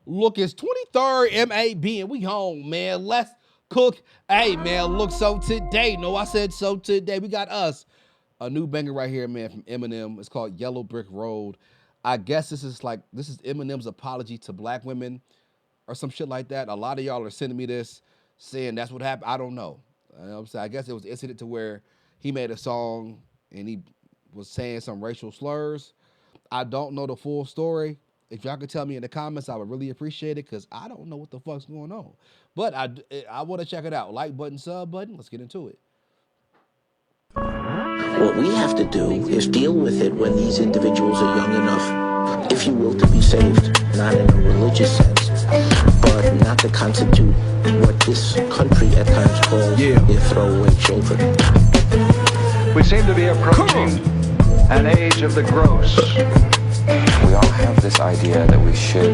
Look, it's 23rd MAB and we home, man. Let's cook. Hey, man, look, so today, no, I said so today, we got us a new banger right here, man, from Eminem. It's called Yellow Brick Road. I guess this is Eminem's apology to black women or some shit like that. A lot of y'all are sending me this saying that's what happened. I don't know. You know what I'm saying? I guess it was an incident to where he made a song and he was saying some racial slurs. I don't know the full story. If y'all could tell me in the comments, I would really appreciate it because I don't know what the fuck's going on. But I want to check it out. Like button, sub button. Let's get into it. What we have to do is deal with it when these individuals are young enough, if you will, to be saved, not in a religious sense, but not to constitute what this country at times calls their throwaway children. We seem to be approaching an age of the gross. We all have this idea that we should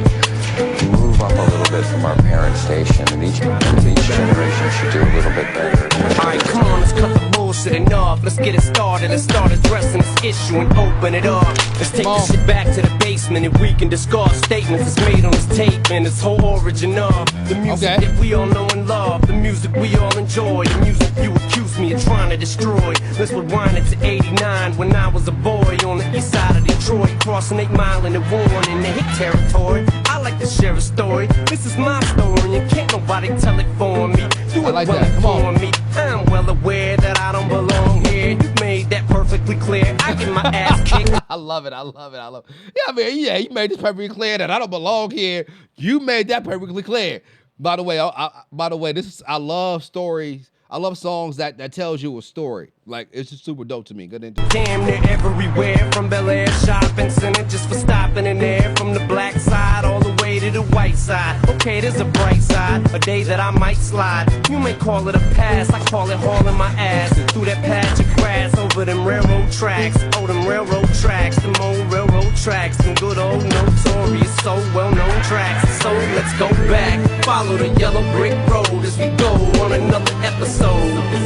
move up a little bit from our parent station, and each generation should do a little bit better. Alright, come on, let's cut the bullshit enough. Let's get it started. Let's start addressing this issue and open it up. Let's take this shit back to the basement and we can discuss statements that's made on this tape and its whole origin of the music that we all know and love, the music we all enjoy, the music you accuse me of trying to destroy. Let's rewind it to '89 when I was a boy on the east side of Detroit, crossing 8 Mile in the Warren in the hit territory. I like to share a story. This is my story and can't nobody tell it for me. Do it like well for me. I'm well aware that I don't belong here. You made that perfectly clear. I get my ass kicked. I love it. I love it. I love it. Yeah, man. Yeah, you made this perfectly clear that I don't belong here. You made that perfectly clear. By the way, I love stories. I love songs that tells you a story. Like, it's just super dope to me. Good into it. Damn near everywhere, from Bel Air shopping center just for stopping in there, from the black side all the way to the white side. Okay, there's a bright side, a day that I might slide. You may call it a pass, I call it hauling my ass through that patch of grass over them railroad tracks. Oh, them railroad tracks, them old railroad tracks, some good old notorious, so well-known tracks. So let's go back, follow the yellow brick road as we go on another episode.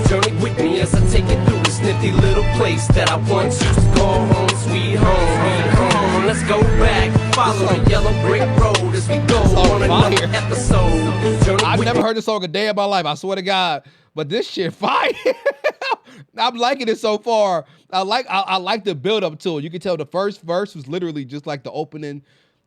Journey with me as I take it through this nifty little place that I once used to call home, sweet home. Come on, let's go back, follow the yellow brick road as we go on another episode. I've never heard this song a day in my life, I swear to God. But this shit fire. I'm liking it so far. I like the build up to it. You can tell the first verse was literally just like the opening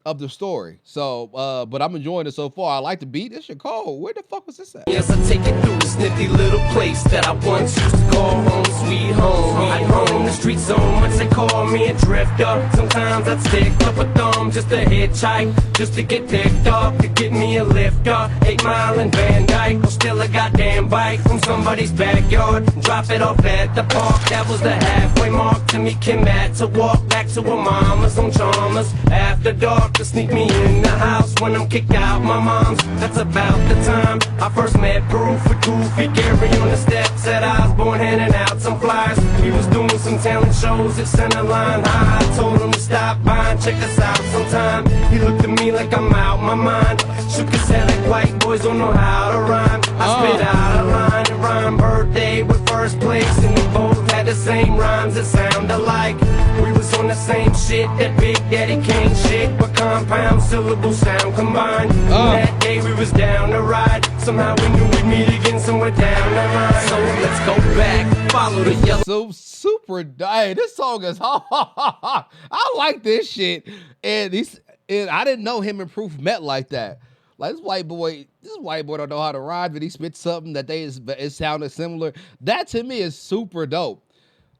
of the story. So, but I'm enjoying it so far. I like the beat. This shit cold. Where the fuck was this at? Yes, I take it through this nifty little place that I once used to call home, sweet home. I roam the streets so much they call me a drifter. Sometimes I'd stick up a thumb just to hitchhike, just to get picked up, to get me a lift up. 8 Mile and Van Dyke, or still a goddamn bike from somebody's backyard. Drop it off at the park. That was the halfway mark to me Kim had to walk back to her mama's on Chalmers after dark, to sneak me in the house when I'm kicked out my mom's. That's about the time I first met Proof with Goofy Gary on the steps at Osborne, handing out some flyers. He was doing some talent shows at Centerline High. I told him to stop by and check us out sometime. He looked at me like I'm out my mind, shook his head like white boys don't know how to rhyme. I spit out a line and rhyme birthday with first place, and we both had the same rhymes that sound alike. We was on the same shit, that Big Daddy Kane shit, but compound syllable sound combined. That day we was down to ride. Somehow we knew we'd meet again somewhere down the line. So let's go back, follow the yellow. So super, hey, this song is hard. I like this shit, and I didn't know him and Proof met like that. Like this white boy don't know how to rhyme, but he spit something that it sounded similar. That to me is super dope.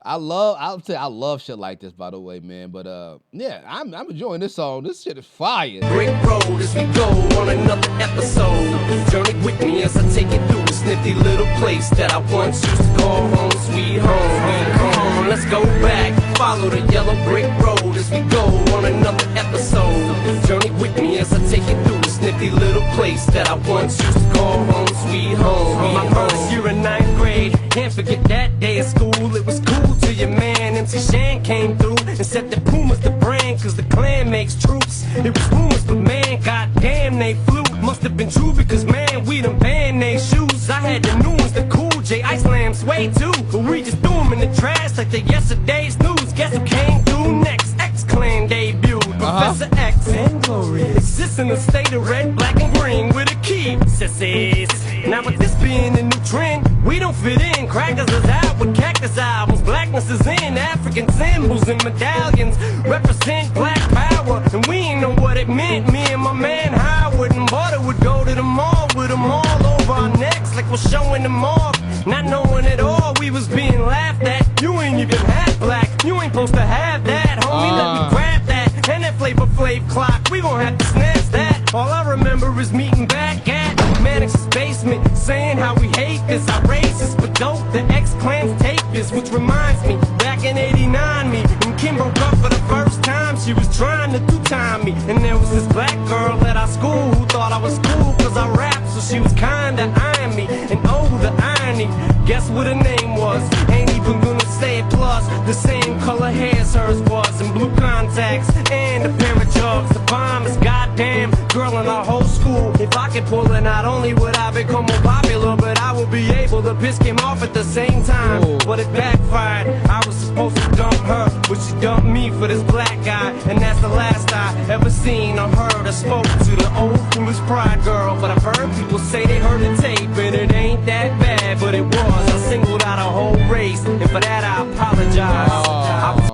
I love shit like this, by the way, man. But yeah, I'm enjoying this song. This shit is fire. Brick road as we go on another episode. Journey with me as I take it through this nifty little place that I once used to call home, sweet home. Come on, let's go back, follow the yellow brick road as we go on another episode. Journey with me as I take it through this nifty little place that I once used to call home, sweet home. My first year in 9th grade, can't forget that day at school. It was cool till your man MC Shan came through and said that Puma's the brand, cause the clan makes troops. It was rumors, but man, goddamn, they flew. Must have been true because man, we done banned they shoes. I had the new ones, the Cool J, Iceland Suede too, but we just threw them in the trash like the yesterday's news. Guess who came through next? X-Clan debuted, Professor X and Glorious. Is this us in the state of red, black, and green with a key. Sissies. Now with this being a new trend, we don't fit in. Crackers is out with cactus albums. Blackness is in. African symbols and medallions represent black power, and we ain't know what it meant. Me and my man Howard and Butter would go to the mall with them all over our necks like we're showing them off. Not knowing at all we was being laughed at. You ain't even half black. You ain't supposed to have that. Homie, let me grab that. And that Flavor Flav clock, we gon' have to snatch that. All I remember is meeting back at Mannix's basement, saying how we hate this, how racist, but dope, the X-Clans take this. Which reminds me, back in '89, me and Kim broke up for the first time. She was trying to two-time me, and there was this black girl at our school who thought I was cool cause I rapped, so she was kinda eyeing me. And oh, the irony, guess what her name was? Ain't even gonna say it. Plus, the same color hair as hers was, and blue contacts, and a pair of jugs. The bomb is goddamn girl in our whole school. If I could pull it, not only would I become more popular, but I would be able to piss him off at the same time. But it backfired. I was supposed to dump her, but she dumped me for this black guy, and that's the last I ever seen or heard or spoke to the old foolish pride girl. But I've heard people say they heard the tape, and it ain't that bad, but it was. I singled out a whole race, and for that I apologize.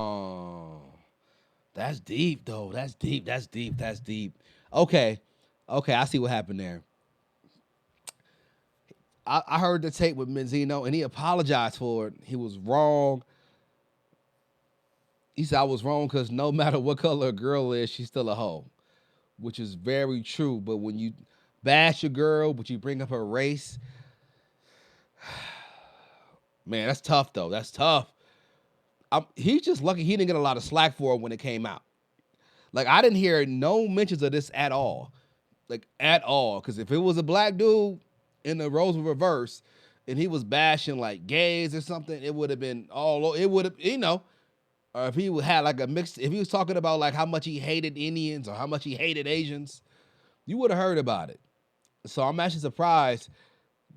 That's deep, though. That's deep. That's deep. That's deep. Okay, I see what happened there. I heard the tape with Benzino, and he apologized for it. He was wrong. He said, I was wrong because no matter what color a girl is, she's still a hoe, which is very true. But when you bash a girl, but you bring up her race, man, that's tough, though. That's tough. He's just lucky he didn't get a lot of slack for it when it came out. Like, I didn't hear no mentions of this at all. Like, at all. Because if it was a black dude in the roles of reverse and he was bashing, like, gays or something, it would have been all, it would have, you know, or if he had, like, a mix, if he was talking about, like, how much he hated Indians or how much he hated Asians, you would have heard about it. So I'm actually surprised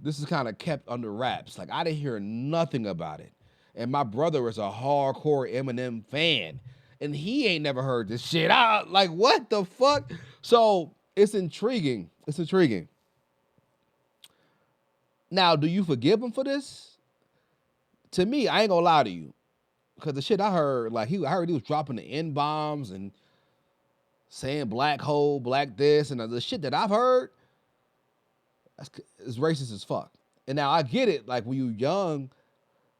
this is kind of kept under wraps. Like, I didn't hear nothing about it. And my brother is a hardcore Eminem fan, and he ain't never heard this shit. Like, what the fuck? So it's intriguing. It's intriguing. Now, do you forgive him for this? To me, I ain't gonna lie to you, because the shit I heard, like, I heard he was dropping the N-bombs and saying black hole, black this, and the shit that I've heard is racist as fuck. And now I get it. Like, when you young,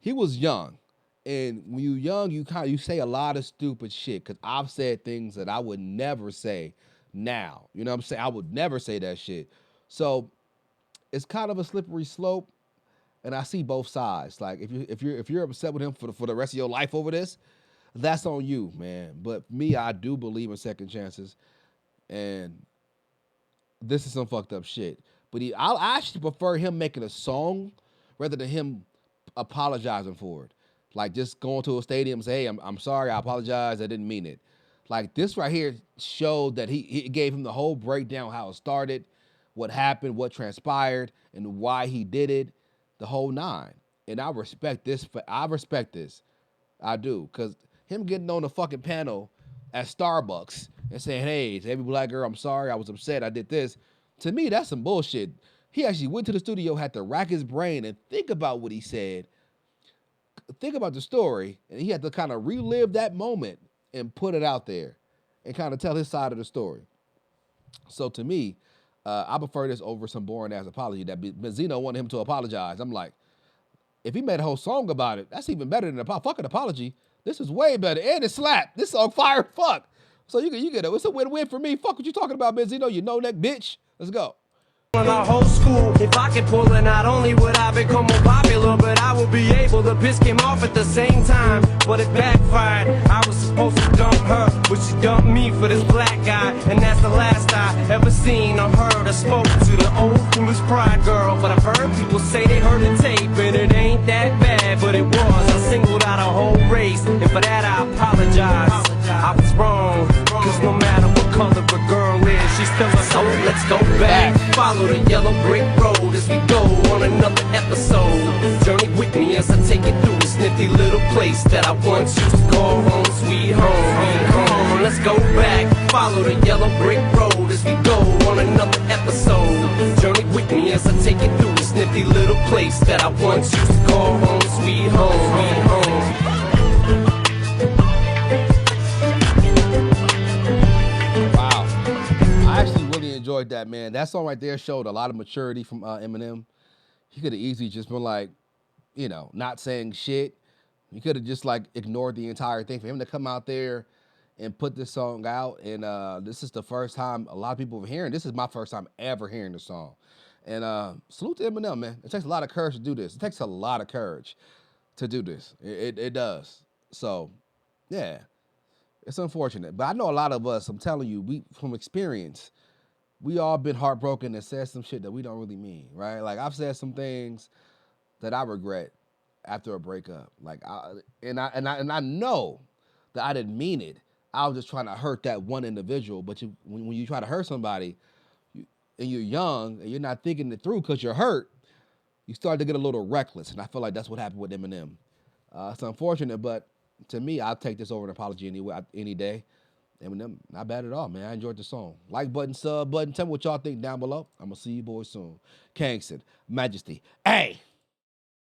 he was young, and when you young, you say a lot of stupid shit. Cause I've said things that I would never say now. You know what I'm saying? I would never say that shit. So it's kind of a slippery slope, and I see both sides. Like, if you're upset with him for the rest of your life over this, that's on you, man. But me, I do believe in second chances, and this is some fucked up shit. But I actually prefer him making a song rather than him apologizing for it. Like, just going to a stadium and say, hey, I'm sorry, I apologize, I didn't mean it. Like, this right here showed that he gave him the whole breakdown, how it started, what happened, what transpired, and why he did it, the whole nine. And I respect this. I do. Because him getting on the fucking panel at Starbucks and saying, hey, to every black girl, I'm sorry, I was upset, I did this. To me, that's some bullshit. He actually went to the studio, had to rack his brain and think about what he said, think about the story, and he had to kind of relive that moment and put it out there and kind of tell his side of the story. So to me, I prefer this over some boring-ass apology that Benzino wanted him to apologize. I'm like, if he made a whole song about it, that's even better than a fucking apology. This is way better. And it slapped. This song fire fuck. So you get it. It's a win-win for me. Fuck what you talking about, Benzino, you know-neck bitch. Let's go. In our whole school, if I could pull it, not only would I become more popular, but I would be able to piss him off at the same time. But it backfired. I was supposed to dump her, but she dumped me for this black guy, and that's the last I ever seen or heard or spoke to the old foolish pride girl. But I've heard people say they heard the tape, and it ain't that bad, but it was. I singled out a whole race, and for that I apologize. I was wrong, cause no matter what color a girl is, she's still a soul. Let's go back. Follow the yellow brick road as we go on another episode. Journey with me as I take you through this nifty little place that I once used to call home, sweet home. Let's go back, follow the yellow brick road as we go on another episode. Journey with me as I take you through this nifty little place that I once used to call home, sweet home, sweet home. Wow. I actually really enjoyed that, man. That song right there showed a lot of maturity from Eminem. He could have easily just been like, not saying shit. He could have just like ignored the entire thing. For him to come out there and put this song out, and this is the first time a lot of people are hearing. This is my first time ever hearing the song, and salute to Eminem, man. It takes a lot of courage to do this. It takes a lot of courage to do this. It does. So, yeah, it's unfortunate, but I know a lot of us. I'm telling you, we from experience, we all been heartbroken and said some shit that we don't really mean, right? Like I've said some things that I regret after a breakup. And I know that I didn't mean it. I was just trying to hurt that one individual. But when you try to hurt somebody, and you're young and you're not thinking it through because you're hurt, you start to get a little reckless. And I feel like that's what happened with Eminem. It's unfortunate, but to me, I'll take this over an apology any day. Eminem, not bad at all, man. I enjoyed the song. Like button, sub button. Tell me what y'all think down below. I'm gonna see you boys soon. Kingston, Majesty. Hey.